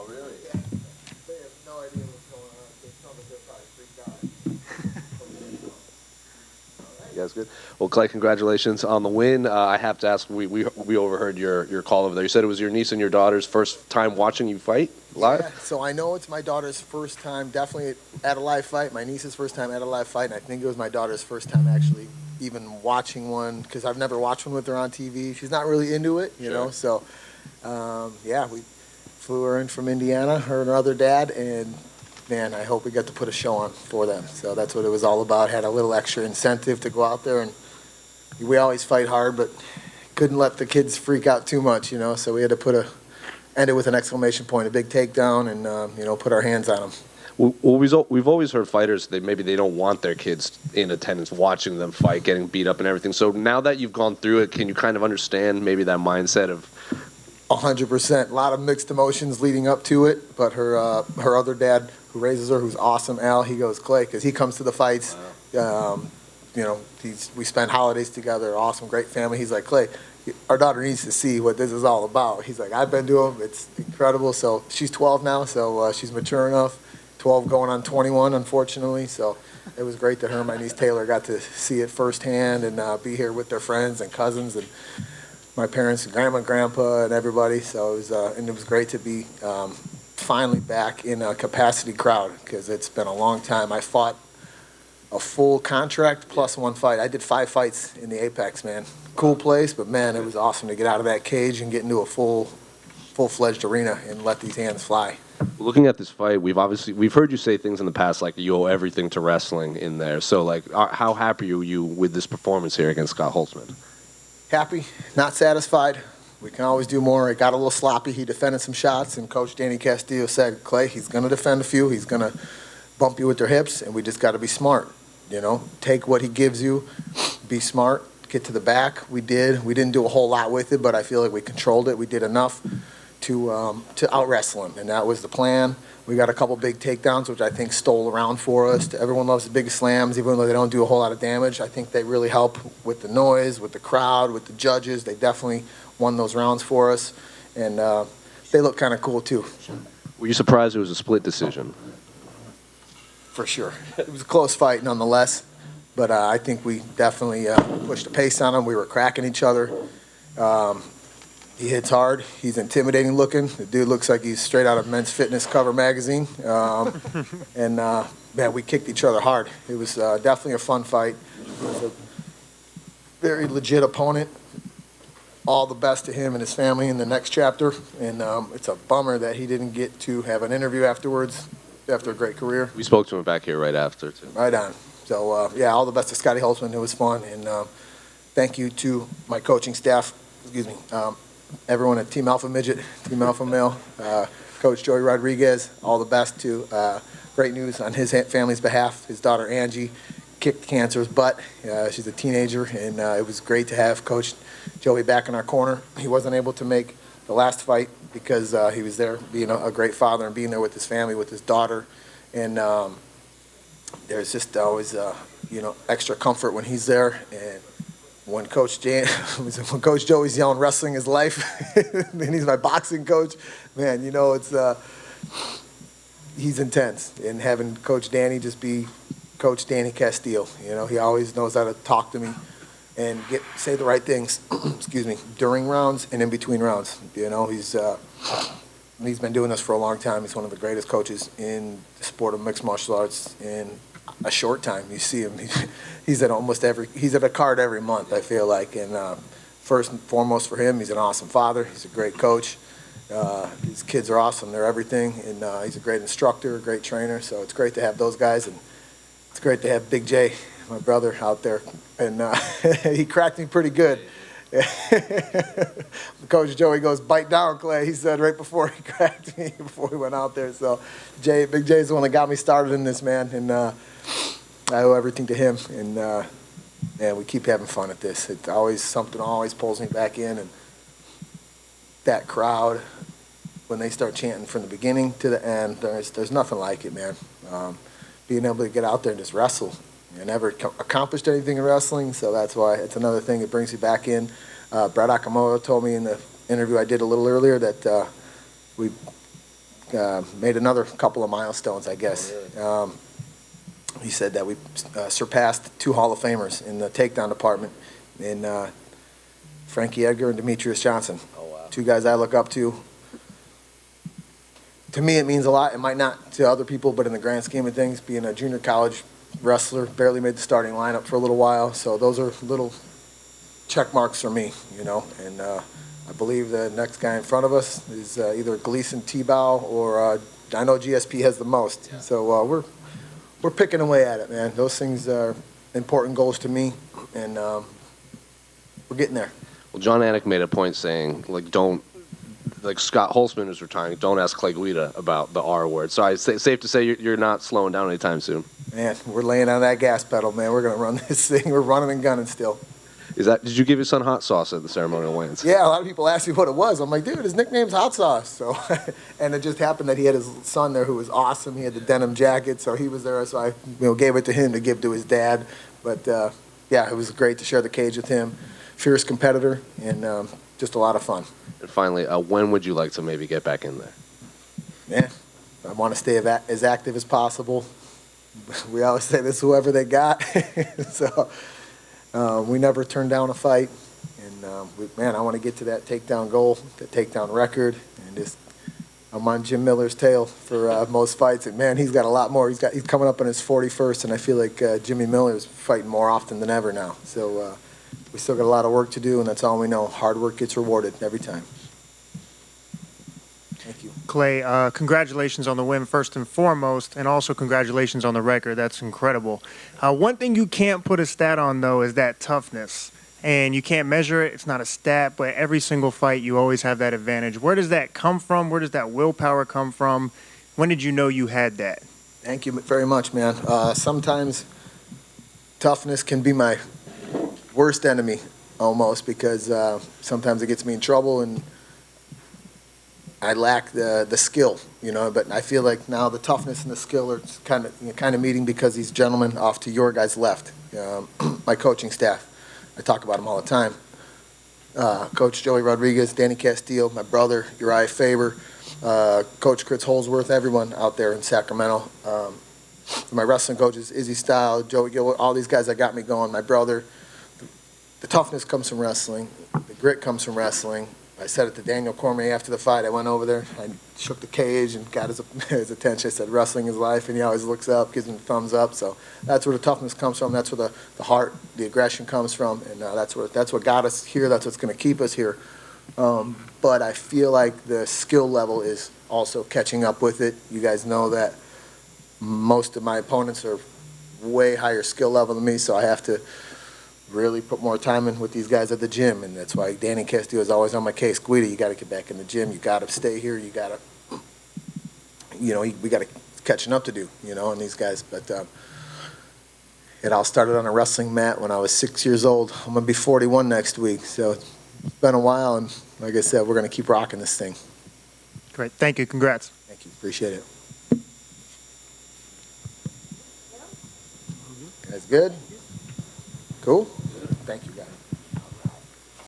Oh, really? Yeah. They have no idea what's going on. They tell me they're probably freaked out. You guys good? Well, Clay, congratulations on the win. I have to ask, we overheard your call over there. You said it was your niece and your daughter's first time watching you fight live? Yeah, so I know it's my daughter's first time, definitely at a live fight. My niece's first time at a live fight, and I think it was my daughter's first time actually even watching one, because I've never watched one with her on TV. She's not really into it, you know. So, yeah, we flew her in from Indiana, her and her other dad, and man, I hope we get to put a show on for them. So that's what it was all about. Had a little extra incentive to go out there, and we always fight hard, but couldn't let the kids freak out too much, you know. So we had to end it with an exclamation point, a big takedown, and you know, put our hands on them. Well, we've always heard fighters that maybe they don't want their kids in attendance watching them fight, getting beat up and everything. So now that you've gone through it, can you kind of understand maybe that mindset of 100%. A lot of mixed emotions leading up to it, but her other dad, who raises her, who's awesome, Al, he goes, Clay, because he comes to the fights. You know, we spend holidays together, awesome, great family. He's like, Clay, our daughter needs to see what this is all about. He's like, I've been to them. It's incredible. So she's 12 now, so she's mature enough. 12 going on 21, unfortunately. So it was great that her and my niece Taylor got to see it firsthand and be here with their friends and cousins and my parents, and grandma, and grandpa, and everybody. So it was great to be finally back in a capacity crowd, because it's been a long time. I fought a full contract plus one fight. I did 5 fights in the Apex, man. Cool place, but man, it was awesome to get out of that cage and get into a full-fledged arena and let these hands fly. looking at this fight? We've heard you say things in the past like you owe everything to wrestling in there. So like, how happy are you with this performance here against Scott Holtzman? Happy, not satisfied. We can always do more. It got a little sloppy. He defended some shots, and Coach Danny Castillo said, Clay, he's going to defend a few. He's going to bump you with their hips, and we just got to be smart. You know, take what he gives you, be smart, get to the back. We did. We didn't do a whole lot with it, but I feel like we controlled it. We did enough to out-wrestle him, and that was the plan. We got a couple big takedowns, which I think stole around for us. Everyone loves the big slams, even though they don't do a whole lot of damage. I think they really help with the noise, with the crowd, with the judges. They definitely won those rounds for us, and they look kind of cool too. Were you surprised it was a split decision? For sure. It was a close fight nonetheless, but I think we definitely pushed the pace on him. We were cracking each other. He hits hard. He's intimidating looking. The dude looks like he's straight out of Men's Fitness cover magazine. And, man, we kicked each other hard. It was definitely a fun fight. He was a very legit opponent. All the best to him and his family in the next chapter. And it's a bummer that he didn't get to have an interview afterwards after a great career. We spoke to him back here right after, too. Right on. So, yeah, all the best to Scotty Holtzman. It was fun. And thank you to my coaching staff, everyone at Team Alpha Midget, Team Alpha Male, Coach Joey Rodriguez, all the best to great news on his family's behalf. His daughter Angie kicked cancer's butt. She's a teenager, and it was great to have Coach Joey back in our corner. He wasn't able to make the last fight because he was there being a great father and being there with his family, with his daughter. And there's just always, extra comfort when he's there. And when Coach Joey's yelling wrestling is life, and he's my boxing coach, man, he's intense. And having Coach Danny just be Coach Danny Castillo, he always knows how to talk to me and say the right things, during rounds and in between rounds. He's been doing this for a long time. He's one of the greatest coaches in the sport of mixed martial arts in a short time. You see him, he's at a card every month, I feel like. And first and foremost for him, he's an awesome father. He's a great coach. His kids are awesome. They're everything. And he's a great instructor, a great trainer. So it's great to have those guys. And it's great to have Big J, my brother, out there. And he cracked me pretty good. Coach Joey goes, bite down, Clay, he said right before he cracked me, before we went out there. So Big J's the one that got me started in this, man. And I owe everything to him. And we keep having fun at this. It's always something always pulls me back in. And that crowd, when they start chanting from the beginning to the end, there's nothing like it, man. Being able to get out there and just wrestle. I never accomplished anything in wrestling, so that's why it's another thing that brings you back in. Brett Akamoto told me in the interview I did a little earlier that we made another couple of milestones, I guess. He said that we surpassed 2 Hall of Famers in the takedown department in Frankie Edgar and Demetrius Johnson. Oh, wow. 2 guys I look up to. To me, it means a lot. It might not to other people, but in the grand scheme of things, being a junior college wrestler, barely made the starting lineup for a little while. So those are little check marks for me, you know. And I believe the next guy in front of us is either Gleason Tebow or I know GSP has the most. Yeah. So we're picking away at it, man. Those things are important goals to me, and we're getting there. Well, John Anik made a point saying, like Scott Holtzman is retiring, don't ask Clay Guida about the R word. So it's safe to say you're not slowing down anytime soon. Man, we're laying on that gas pedal, man. We're going to run this thing. We're running and gunning still. Did you give your son hot sauce at the ceremonial weigh-ins? Yeah, a lot of people ask me what it was. I'm like, dude, his nickname's Hot Sauce. So, and it just happened that he had his son there who was awesome. He had the denim jacket, so he was there. So I gave it to him to give to his dad. But, yeah, it was great to share the cage with him. Fierce competitor, and just a lot of fun. And finally, when would you like to maybe get back in there? Yeah, I want to stay as active as possible. We always say this, whoever they got. So we never turn down a fight. And, I want to get to that takedown goal, that takedown record. And I'm on Jim Miller's tail for most fights. And, man, he's got a lot more. He's coming up on his 41st, and I feel like Jimmy Miller is fighting more often than ever now. So we still got a lot of work to do, and that's all we know. Hard work gets rewarded every time. Thank you. Clay, congratulations on the win first and foremost, and also congratulations on the record. That's incredible. One thing you can't put a stat on, though, is that toughness. And you can't measure it. It's not a stat, but every single fight you always have that advantage. Where does that come from? Where does that willpower come from? When did you know you had that? Thank you very much, man. Sometimes toughness can be my worst enemy, almost, because sometimes it gets me in trouble and I lack the skill, but I feel like now the toughness and the skill are kind of meeting, because these gentlemen off to your guys' left, my coaching staff, I talk about them all the time. Coach Joey Rodriguez, Danny Castillo, my brother Uriah Faber, Coach Chris Holsworth, everyone out there in Sacramento. My wrestling coaches, Izzy Style, Joey Gilbert, all these guys that got me going, my brother. The toughness comes from wrestling. The grit comes from wrestling. I said it to Daniel Cormier after the fight. I went over there. I shook the cage and got his attention. I said, wrestling is life, and he always looks up, gives me the thumbs up. So that's where the toughness comes from. That's where the heart, the aggression comes from, and that's what got us here. That's what's going to keep us here. But I feel like the skill level is also catching up with it. You guys know that most of my opponents are way higher skill level than me, so I have to really put more time in with these guys at the gym, and that's why Danny Castillo is always on my case. Guida, you got to get back in the gym. You got to stay here. You got to, we got to catching up to do, and these guys. But it all started on a wrestling mat when I was 6 years old. I'm gonna be 41 next week, so it's been a while, and like I said, we're gonna keep rocking this thing. Great, thank you. Congrats. Thank you. Appreciate it. Guys, good. Cool? Thank you, guys.